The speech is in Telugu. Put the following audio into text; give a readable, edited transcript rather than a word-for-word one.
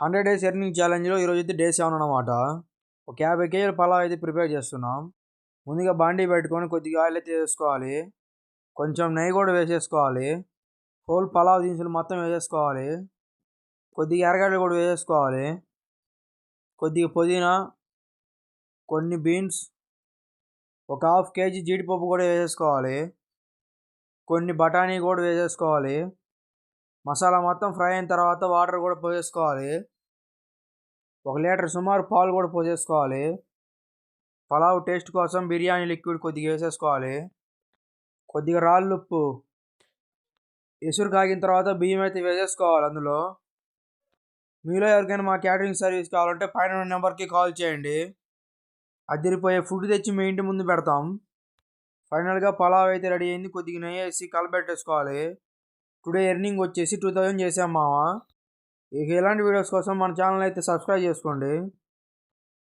100 డేస్ ఎర్నింగ్ ఛాలెంజ్లో ఈరోజు అయితే డే 7 అనమాట. ఒక 50 కేజీల పలావ్ అయితే ప్రిపేర్ చేస్తున్నాం. ముందుగా బాండీ పెట్టుకొని కొద్దిగా ఆయిల్ అయితే వేసుకోవాలి. కొంచెం నెయ్యి కూడా వేసేసుకోవాలి. హోల్ పలావ్ దినుసులు మొత్తం వేసేసుకోవాలి. కొద్దిగా ఎర్రగడ్డలు కూడా వేసేసుకోవాలి. కొద్దిగా పుదీనా, కొన్ని బీన్స్, ఒక హాఫ్ కేజీ జీడిపప్పు కూడా వేసేసుకోవాలి. కొన్ని బఠానీ కూడా వేసేసుకోవాలి. మసాలా మొత్తం ఫ్రై అయిన తర్వాత వాటర్ కూడా పోసేసుకోవాలి. 1 లీటర్ సుమారు పాలు కూడా పోసేసుకోవాలి. పలావ్ టేస్ట్ కోసం బిర్యానీ లిక్విడ్ కొద్దిగా వేసేసుకోవాలి. కొద్దిగా రాళ్ళు ఉప్పు. ఎసురు కాగిన తర్వాత బియ్యం అయితే వేసేసుకోవాలి అందులో. మీలో ఎవరికైనా మా క్యాటరింగ్ సర్వీస్ కావాలంటే పైన ఉన్న నెంబర్కి కాల్ చేయండి. అదిరిపోయే ఫుడ్ తెచ్చి మీ ఇంటి ముందు పెడతాం. ఫైనల్గా పలావ్ అయితే రెడీ అయింది. కొద్దిగా నెయ్యి వేసి కలబెట్టేసుకోవాలి. టుడే ఎర్నింగ్ వచ్చేసి 2000 చేసాం మావా. ఇక ఇలాంటి వీడియోస్ కోసం మన ఛానల్ అయితే సబ్స్క్రైబ్ చేసుకోండి.